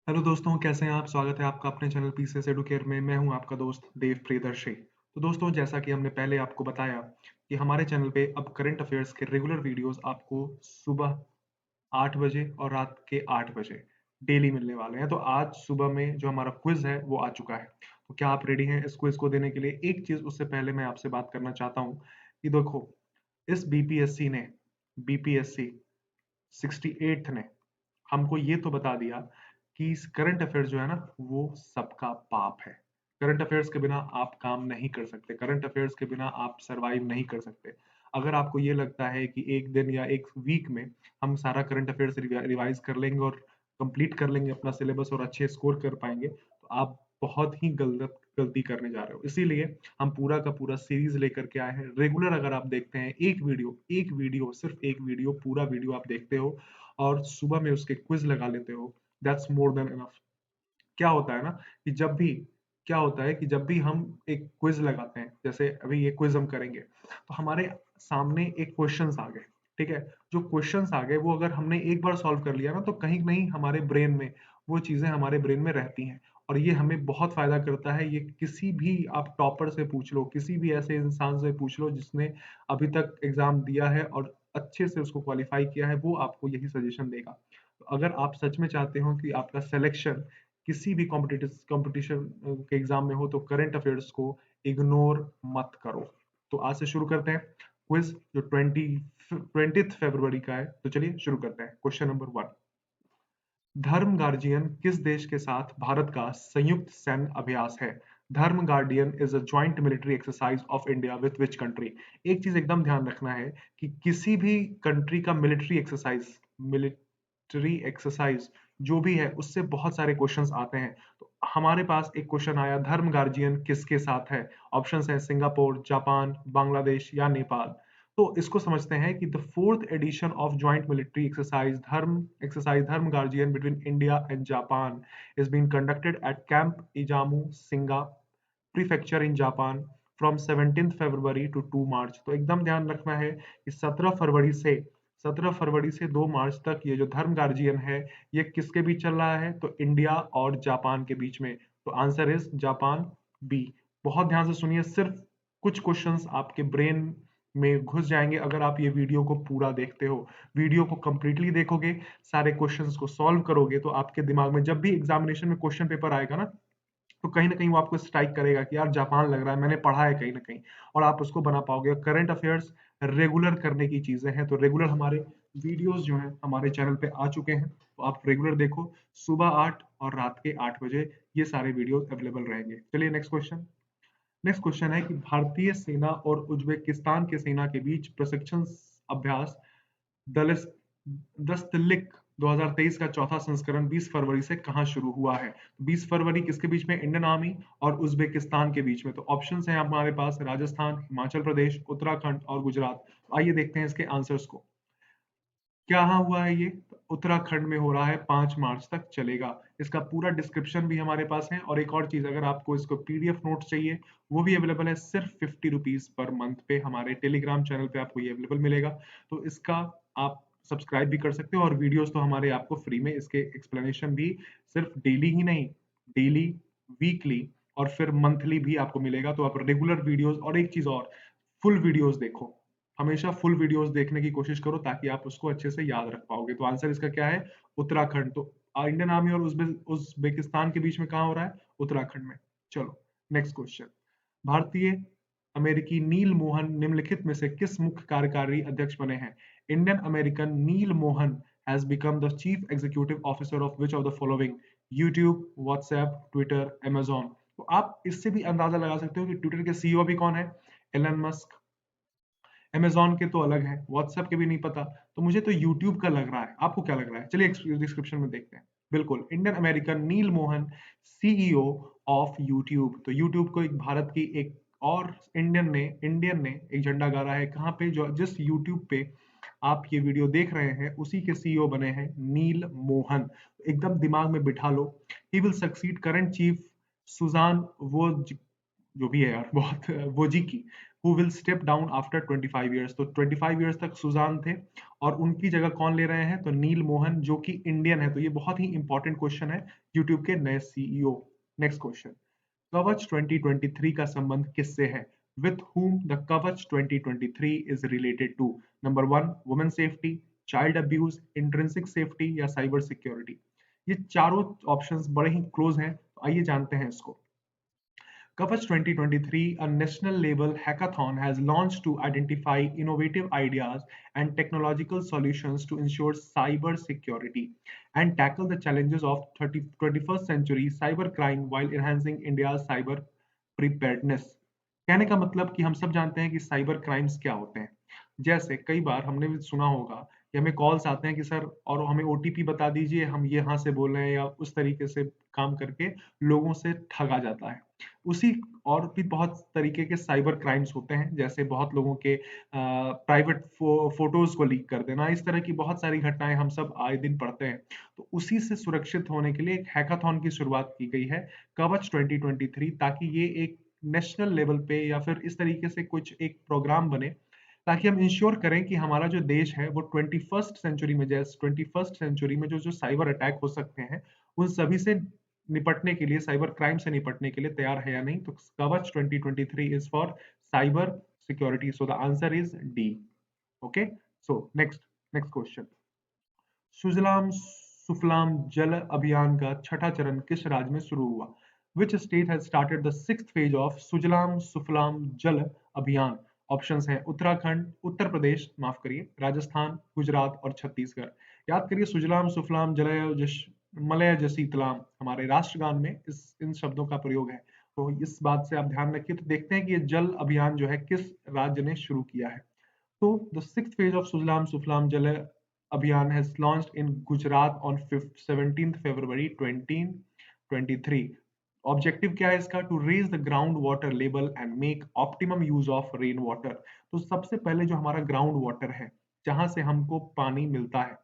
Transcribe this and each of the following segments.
Hello दोस्तों, कैसे हैं आप? स्वागत है आपका अपने चैनल पीसीएस एडुकेयर में। मैं हूं आपका दोस्त देव प्रियदर्शी। तो दोस्तों, जैसा कि हमने पहले आपको बताया कि हमारे चैनल पे अब करंट अफेयर्स के रेगुलर वीडियोस आपको सुबह 8 बजे और रात के 8 बजे डेली मिलने वाले हैं। तो आज सुबह में जो हमारा क्विज है वो आ चुका है। तो क्या आप रेडी हैं इस क्विज को देने के लिए? एक चीज उससे पहले मैं आपसे बात करना चाहता हूँ कि देखो, इस बीपीएससी 68th ने हमको ये तो बता दिया कि करंट अफेयर्स जो है ना वो सबका पाप है। करंट अफेयर्स के बिना आप काम नहीं कर सकते, करंट अफेयर्स के बिना आप सरवाइव नहीं कर सकते। अगर आपको ये लगता है कि एक दिन या एक वीक में हम सारा करंट अफेयर्स रिवाइज कर लेंगे और कंप्लीट कर लेंगे अपना सिलेबस और अच्छे स्कोर कर पाएंगे, तो आप बहुत ही गलत गलती करने जा रहे हो। इसीलिए हम पूरा का पूरा सीरीज लेकर के आए हैं। रेगुलर अगर आप देखते हैं एक वीडियो सिर्फ एक वीडियो पूरा वीडियो आप देखते हो और सुबह में उसके क्विज लगा लेते हो, दैट्स मोर देन इनफ। क्या होता है ना कि जब भी क्या होता है कि जब भी हम एक क्विज लगाते हैं, जैसे अभी ये क्विज हम करेंगे, तो हमारे सामने एक क्वेश्चंस आ गए। ठीक है, जो क्वेश्चंस आ गए वो अगर हमने एक बार सॉल्व कर लिया ना, तो कहीं नहीं हमारे ब्रेन में वो चीजें हमारे ब्रेन में रहती हैं और ये हमें बहुत फायदा करता है। ये किसी भी आप टॉपर से पूछ लो, किसी भी ऐसे इंसान से पूछ लो जिसने अभी तक एग्जाम दिया है और अच्छे से उसको क्वालिफाई किया है, वो आपको यही सजेशन देगा। तो अगर आप सच में चाहते हो कि आपका सिलेक्शन किसी भी कंपटीशन के एग्जाम में हो, तो करंट अफेयर्स को इग्नोर मत करो। तो आज से शुरू करते हैं क्विज जो 20 फरवरी का है। तो चलिए शुरू करते हैं। क्वेश्चन नंबर 1, धर्म गार्जियन किस देश के साथ भारत का संयुक्त सैन्य अभ्यास है? धर्म guardian is a joint military exercise of India with which country? एक चीज एकदम ध्यान रखना है कि किसी भी कंट्री का मिलिट्री एक्सरसाइज जो भी है उससे बहुत सारे क्वेश्चंस आते हैं। तो हमारे पास एक क्वेश्चन आया, धर्म गार्जियन किसके साथ है? ऑप्शंस है सिंगापुर, जापान, बांग्लादेश या नेपाल। तो इसको समझते हैं कि the fourth edition of joint military exercise Dharma Guardian between India and Japan is being conducted at camp इजामू Shiga prefecture in Japan from 17 February to 2 March. तो एकदम ध्यान रखना है कि 17 फरवरी से 2 मार्च तक ये जो धर्म गार्जियन है ये किसके बीच चल रहा है? तो इंडिया और जापान के बीच में। तो आंसर इज जापान, बी। बहुत ध्यान से सुनिए, सिर्फ कुछ क्वेश्चंस आपके ब्रेन में घुस जाएंगे अगर आप ये वीडियो को पूरा देखते हो। वीडियो को कंप्लीटली देखोगे, सारे क्वेश्चंस को सॉल्व करोगे, तो आपके दिमाग में जब भी एग्जामिनेशन में क्वेश्चन पेपर आएगा ना, तो कहीं ना कहीं वो आपको स्ट्राइक करेगा कि यार जापान लग रहा है, मैंने पढ़ा है कहीं ना कहीं, और आप उसको बना पाओगे। करंट अफेयर्स रेगुलर करने की चीजें हैं, तो रेगुलर हमारे वीडियोस जो हैं हमारे चैनल पे आ चुके हैं, तो आप रेगुलर देखो। सुबह 8 और रात के 8 बजे ये सारे वीडियोस अवेलेबल रहेंगे। चलिए नेक्स्ट क्वेश्चन है कि भारतीय सेना और उज्बेकिस्तान के सेना के बीच प्रशिक्षण अभ्यास दलस दस्तलिक 2023 का चौथा संस्करण 20 फरवरी से कहां शुरू हुआ है? 20 फरवरी किसके बीच में? इंडियन आर्मी और उज्बेकिस्तान के बीच में। तो ऑप्शंस हैं हमारे पास राजस्थान, हिमाचल प्रदेश, उत्तराखंड और गुजरात। तो आइए देखते हैं इसके आंसर्स को। कहाँ हुआ है ये? उत्तराखंड में हो रहा है, 5 मार्च तक चलेगा। इसका पूरा डिस्क्रिप्शन भी हमारे पास है। और एक और चीज, अगर आपको इसको पीडीएफ नोट्स चाहिए, वो भी अवेलेबल है सिर्फ 50 रुपीज पर मंथ पे। हमारे टेलीग्राम चैनल पे आपको ये अवेलेबल मिलेगा। तो इसका आप सब्सक्राइब भी कर सकते हो, और वीडियोस तो हमारे आपको फ्री में, इसके एक्सप्लेनेशन भी सिर्फ डेली ही नहीं, डेली, वीकली और फिर मंथली भी आपको मिलेगा। तो आप रेगुलर वीडियोस, और एक चीज और, फुल वीडियोस देखो। हमेशा फुल वीडियोस देखने की कोशिश करो ताकि आप उसको अच्छे से याद रख पाओगे। तो आंसर इसका क्या है? उत्तराखंड। तो इंडियन आर्मी और उज्बेकिस्तान के बीच में कहाँ हो रहा है? उत्तराखंड में। चलो नेक्स्ट क्वेश्चन, भारतीय अमेरिकी नील मोहन निम्नलिखित में से किस मुख्य कार्यकारी अध्यक्ष बने हैं? Indian American Neel Mohan has become the chief executive officer of which of the following? YouTube, WhatsApp, Twitter, Amazon. तो आप इससे भी अंदाजा लगा सकते हो कि ट्विटर के सीईओ भी कौन है? Elon Musk. अमेज़न के तो अलग है, व्हाट्सएप के भी नहीं पता, तो मुझे तो यूट्यूब का लग रहा है। आपको क्या लग रहा है? चलिए डिस्क्रिप्शन में देखते हैं। बिल्कुल, Indian American Neel Mohan, CEO of YouTube. YouTube यूट्यूब को एक भारत की एक और इंडियन ने एक झंडा गाड़ा है। कहाँ पे? जो जिस यूट्यूब पे आप ये वीडियो देख रहे हैं उसी के सीईओ बने हैं नील मोहन। एकदम दिमाग में बिठा लो। He will succeed current chief Susan जो भी है यार बहुत Wojcicki, who will step down after 25 years. तो 25 ईयर्स तक सुजान थे और उनकी जगह कौन ले रहे हैं, तो नील मोहन जो कि इंडियन है। तो ये बहुत ही इंपॉर्टेंट क्वेश्चन है यूट्यूब के नए सीईओ। नेक्स्ट क्वेश्चन, कवच 2023 का संबंध किससे है? विथ whom the कवच 2023 is related to? Number one, women safety, child abuse, intrinsic safety या साइबर सिक्योरिटी। ये चारों ऑप्शंस बड़े ही क्लोज हैं, तो आइए जानते हैं इसको। Kavach 2023, a national level hackathon, has launched to identify innovative ideas and technological solutions to ensure cyber security and tackle the challenges of 21st century cybercrime while enhancing India's cyber preparedness। कहने का मतलब कि हम सब जानते हैं कि cyber crimes क्या होते हैं। जैसे कई बार हमने भी सुना होगा कि हमें कॉल्स आते हैं कि सर और हमें ओटीपी बता दीजिए, हम यहाँ से बोल रहे हैं, या उस तरीके से काम करके लोगों से ठगा जाता है। उसी और भी बहुत तरीके के साइबर क्राइम्स होते हैं, जैसे बहुत लोगों के प्राइवेट फोटोज को लीक कर देना। इस तरह की बहुत सारी घटनाएं हम सब आए दिन पढ़ते हैं। तो उसी से सुरक्षित होने के लिए एक हैकाथॉन की शुरुआत की गई है, कवच 2023, ताकि ये एक नेशनल लेवल पे या फिर इस तरीके से कुछ एक प्रोग्राम बने, ताकि हम इंश्योर करें कि हमारा जो देश है वो 21st सेंचुरी में जो जो साइबर अटैक हो सकते हैं उन सभी से निपटने के लिए, साइबर क्राइम से निपटने के लिए तैयार है या नहीं। तो Kavach 2023 is for cyber security, so the answer is D. Okay, so next question, Sujalam Sufalam Jal Abhiyan का छठा चरण किस राज्य में शुरू हुआ? Which state has started the sixth phase of Sujalam Sufalam Jal Abhiyan? Options हैं उत्तराखंड, उत्तर प्रदेश, माफ करिए, राजस्थान, गुजरात और छत्तीसगढ़। याद करिए, सुजलाम सुफलाम मलय जसीतलाम हमारे राष्ट्रगान में इन शब्दों का प्रयोग है। तो इस बात से आप ध्यान रखिए। तो देखते हैं कि ये जल अभियान जो है किस राज्य ने शुरू किया है। So the sixth phase of Sujlam Suflam Jal Abhiyan has launched in Gujarat on 17th February 2023. Objective क्या है इसका? To raise the ground water level and make optimum use of rain water. तो सबसे पहले जो हमारा ग्राउंड वाटर है, जहां से हमको पानी मिलता है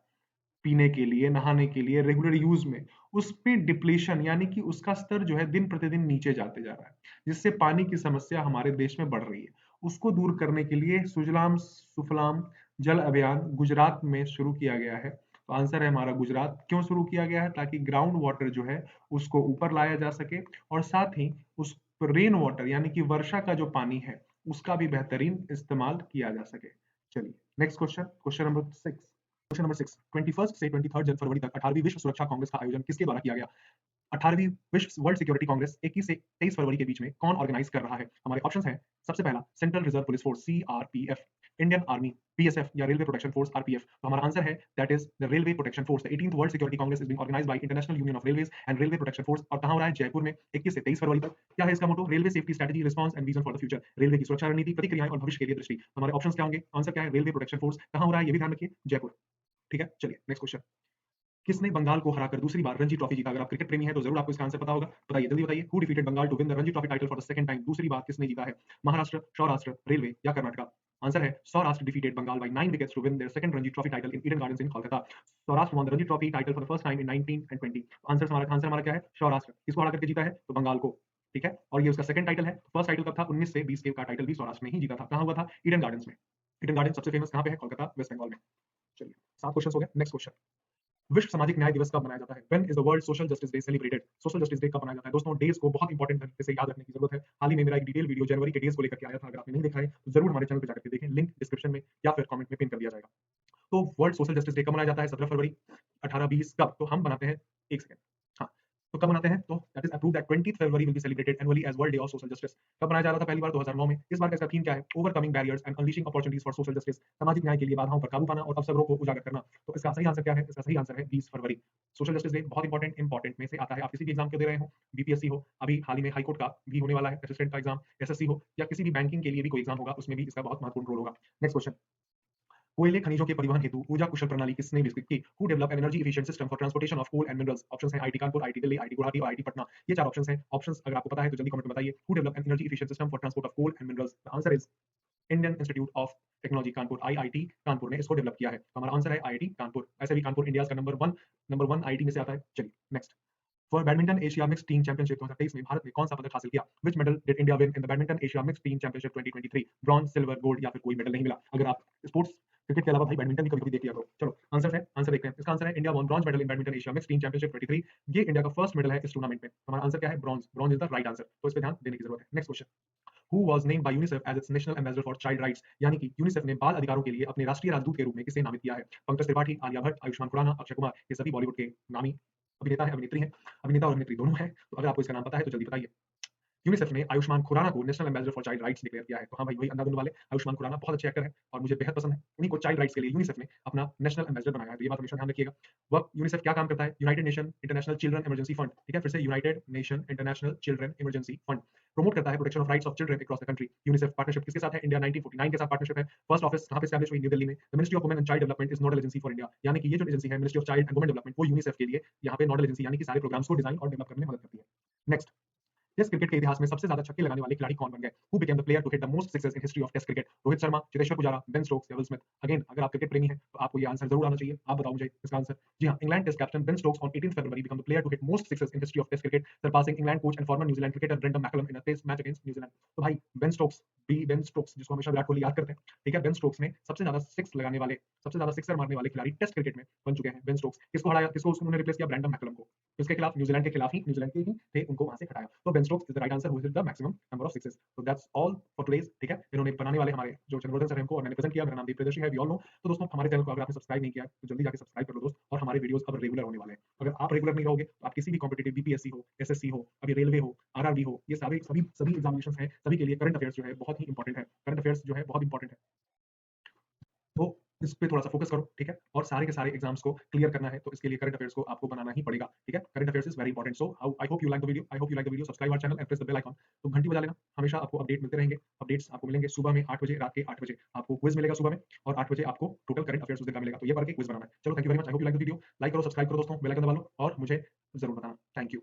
पीने के लिए, नहाने के लिए, रेगुलर यूज में, उस पे डिप्लीशन यानी कि उसका स्तर जो है दिन प्रतिदिन नीचे जाते जा रहा है, जिससे पानी की समस्या हमारे देश में बढ़ रही है। उसको दूर करने के लिए सुजलाम सुफलाम जल अभियान गुजरात में शुरू किया गया है। तो आंसर है हमारा गुजरात। क्यों शुरू किया गया है? ताकि ग्राउंड वाटर जो है उसको ऊपर लाया जा सके और साथ ही उस रेन वाटर यानी कि वर्षा का जो पानी है उसका भी बेहतरीन इस्तेमाल किया जा सके। चलिए नेक्स्ट क्वेश्चन, क्वेश्चन नंबर 6। 21 से 23 फरवरी तक 18वीं विश्व सुरक्षा कांग्रेस का आयोजन किसके द्वारा किया गया? 18वीं विश्व वर्ल्ड सिक्योरिटी कांग्रेस 21 से 23 फरवरी के बीच में कौन ऑर्गेनाइज कर रहा है? हमारे ऑप्शंस हैं, सबसे पहला central reserve police force CRPF, Indian army BSF या रेलवे प्रोटेक्शन फोर्स आरपीएफ। तो हमारा आंसर है that is the railway protection force. The 18th world security congress is being organized by international union of railways and railway protection force. और कहां हो रहा है? जयपुर में, 21 से 23 फरवरी तक। क्या है इसका motto? Railway safety strategy, response and vision for the future. Railway की सुरक्षा रणनीति, प्रतिक्रियाएं और भविष्य के लिए दृष्टि। हमारे ऑप्शंस क्या होंगे? आंसर क्या है? Railway protection force. कहां हो रहा है ये भी ध्यान रखिए, जयपुर। ठीक है, चलिए नेक्स्ट क्वेश्चन। किसने बंगाल को हराकर दूसरी बार रणजी ट्रॉफी जीता? अगर आप क्रिकेट प्रेमी हैं तो जरूर आपको इसका आंसर पता होगा। बताइए, जल्दी बताइए। Who defeated Bengal to win the Ranji trophy title for the second time? दूसरी बार किसने जीता है? महाराष्ट्र, सौराष्ट्र, रेलवे या कर्नाटका? आंसर है Saurashtra defeated Bengal by 9 wickets to win their second Ranji Trophy title in Eden Gardens in Kolkata. Saurashtra won the Ranji Trophy title for the first time in 19 and 20. Answer हमारा क्या है? सौराष्ट्र। किसको हरा करके जीता है? तो बंगाल को। ठीक है, और ये उसका सेकंड टाइटल है। फर्स्ट टाइटल कब था? 19 से 20 के का टाइटल भी सौराष्ट्र ने ही जीता था। कहां हुआ था? ईडन गार्डन्स में। ईडन गार्डन सबसे फेमस कहां पे है? कोलकाता, वेस्ट बंगाल में। चलिए 7 क्वेश्चन हो गए। नेक्स्ट क्वेश्चन, विश्व सामाजिक न्याय दिवस कब मनाया जाता है? When is the World Social Justice Day celebrated? Social justice day कब मनाया जाता है? दोस्तों डेज को बहुत इंपॉर्टेंट तरीके से याद रखने की जरूरत है। हाल ही में मेरा एक डिटेल वीडियो जनवरी के डेज को लेकर के आया था। अगर आपने नहीं देखा है तो जरूर हमारे चैनल पर जाकर के देखें, लिंक डिस्क्रिप्शन में या फिर कमेंट में पिन कर दिया जाएगा। तो वर्ल्ड सोशल जस्टिस डे कब मनाया जाता है? 17 फरवरी। 18-20 कब? तो हम बनाते हैं, एक सेकंड, हाँ, तो कब मनाते हैं? तो that is approved that 20th February will be celebrated annually as world day of social justice. कब मनाया जा रहा था पहली बार? 2009 में। इस बार का इसका थीम क्या है? Overcoming barriers and unleashing opportunities for social justice. सामाजिक न्याय के लिए बाधाओं पर काबू पाना और अवसरों को उजागर करना। तो इसका सही आंसर क्या है? इसका सही आंसर है 20 फरवरी। सोशल जस्टिस डे बहुत इंपॉर्टेंट में से आता है। आप किसी भी एग्जाम को दे रहे हो, बीपीएससी हो, अभी हाल ही में हाईकोर्ट का भी होने वाला है असिस्टेंट का एग्जाम, एसएससी हो, या किसी भी बैंकिंग के लिए भी कोई एग्जाम होगा, उसमें भी इसका बहुत महत्वपूर्ण रोल होगा। नेक्स्ट क्वेश्चन, कोयले खनिजों के परिवहन हेतु ऊर्जा कुशल प्रणाली किसने विकसित की? Who develop an energy efficient system for transportation of coal and minerals? Options हैं IIT Kanpur, IIT Delhi, IIT Guwahati और आईटी पटना। ये चार ऑप्शंस हैं। ऑप्शंस अगर आपको पता है तो जल्दी कमेंट में बताइए। Who develop an energy efficient system for transport of coal and minerals? The answer is Indian institute of technology Kanpur, IIT Kanpur ने इसको डेवलप किया है। हमारा आंसर है आईआईटी कानपुर। ऐसे भी कानपुर इंडिया का नंबर वन आईआईटी में से आता है। चलिए next, for badminton Asia mix team championship 2023 में भारत ने कौन सा पदक हासिल किया? विच medal did India win in the badminton Asia mix team championship 2023? Bronze, silver, gold या फिर कोई मेडल नहीं मिला। अगर आप स्पोर्ट्स क्रिकेट के अलावा भाई बैडमिंटन भी कभी-कभी देख लिया करो। चलो आंसर देखते हैं। इसका आंसर है India won bronze medal in badminton Asia mix team championship 23। ये इंडिया का फर्स्ट मेडल है इस टूर्नामेंट में। हमारा आंसर क्या है? Bronze. Bronze is the right answer. तो इस पे ध्यान देने की जरूरत है। Next question, who was named by UNICEF as its national ambassador for child rights? यानी कि यूनिसेफ ने बाल अधिकारों के लिए अपने राष्ट्रीय राजदूत के रूप में किसे नामित किया है? पंकज त्रिपाठी, आलिया भट्ट, आयुष्मान खुराना, अक्षय कुमार, ये सभी बॉलीवुड के नामी अभिनेता है, अभिनेत्री हैं। अभिनेता और अभिनेत्री दोनों हैं। तो अगर आपको इसका नाम पता है तो जल्दी बताइए। यूनिसेफ ने आयुष्मान खुराना को national ambassador for child rights declare किया है। तो हाँ भाई, वही अंधाधुन वाले आयुष्मान खुराना बहुत अच्छे एक्टर हैं और मुझे बेहद पसंद है। उन्हीं को चाइल्ड राइट्स के लिए यूनिसेफ ने अपना नेशनल एम्बेसडर बनाया है। तो ये बात हमेशा ध्यान रखिएगा। वह यूनिसेफ क्या काम करता है? United nation international children emergency fund, ठीक है, फिर से United nation international children emergency fund promote करता है protection of rights of children across the country. UNICEF partnership किसके साथ है? इंडिया 1949 के साथ पार्टनरशिप है। फर्स्ट ऑफिस कहां पे एस्टैब्लिश हुई? न्यू दिल्ली में। The ministry of women and child development is nodal agency for India, यानी कि ये जो एजेंसी है ministry of child and women development, वो यूनिसेफ के लिए यहाँ पे नोडल एजेंसी यानी कि सारे प्रोग्राम्स को डिजाइन और डेवलप करने में मदद करती है। नेक्स्ट, टेस्ट क्रिकेट के इतिहास में सबसे ज्यादा छक्के लगाने वाले खिलाड़ी कौन बन गए? Who became the player to hit the most sixes in history of test cricket? Rohit Sharma, Cheteshwar Pujara, Ben Stokes या विल स्मिथ? अगेन, अगर आप क्रिकेट प्रेमी हैं तो आपको ये आंसर जरूर आना चाहिए। आप बताओ मुझे इसका आंसर। जी हाँ, England test captain Ben Stokes on 18 February became the player to hit most sixes in history of test cricket, surpassing England coach and former New Zealand cricketer Brendon McCullum in a test match against New Zealand. तो भाई Ben Stokes जिसको हमेशा विराट कोहली याद करते हैं, ठीक है, Ben Stokes ने सबसे ज्यादा सिक्सर मारने वाले खिलाड़ी टेस्ट क्रिकेट में बन चुके हैं। बेन स्टोक्स किसको हराया? किसको उन्होंने रिप्लेस किया? ब्रेंडन मैकलम को। किसके खिलाफ? न्यूजीलैंड के खिलाफ ही, न्यूजीलैंड के ही थे, उनको वहां से हटाया। तो Ben Stokes is the right answer who hit the maximum number of sixes. तो दैट्स ऑल फॉर टुडेज, ठीक है। इन्होंने बनाने वाले हमारे जो चंद्रवर्धन सर हैं हमको, और मैंने प्रेजेंट किया। मेरा नाम दीप प्रियदर्शी है, वी ऑल नो। तो दोस्तों, हमारे चैनल को अगर आपने सब्सक्राइब नहीं किया है तो जल्दी जाके सब्सक्राइब कर लो दोस्त। और हमारे वीडियोस अब रेगुलर होने वाले हैं। अगर आप रेगुलर नहीं रहोगे तो आप किसी भी कॉम्पिटिटिव बीपीएससी हो, एसएससी हो, अभी रेलवे हो, आरआरबी हो, ये सभी एग्जामिनेशंस हैं, सभी के लिए करंट अफेयर्स जो है बहुत ही इंपॉर्टेंट है। करंट अफेयर्स जो है बहुत इंपॉर्टेंट है। तो इस पे थोड़ा सा फोकस करो, ठीक है। और सारे के सारे एग्जाम्स को क्लियर करना है तो इसके लिए करंट अफेयर्स को आपको बनाना ही पड़ेगा, ठीक है। Current affairs is very important. So I hope you like the video, subscribe our channel and press the bell icon. तो घंटी बजा लेना, हमेशा आपको अपडेट मिलते रहेंगे। अपडेट्स आपको मिलेंगे सुबह में 8 बजे, रात के 8 बजे आपको क्विज मिलेगा सुबह में, और 8 बजे आपको टोटल करंट अफेयर्स उस दिन का मिलेगा। तो ये पढ़ के क्विज बनाना है। चलो, thank you very much. I hope you like the video. Like करो, सब्सक्राइब करो दोस्तों, बेल आइकन दबा लो और मुझे जरूर बताना। Thank you.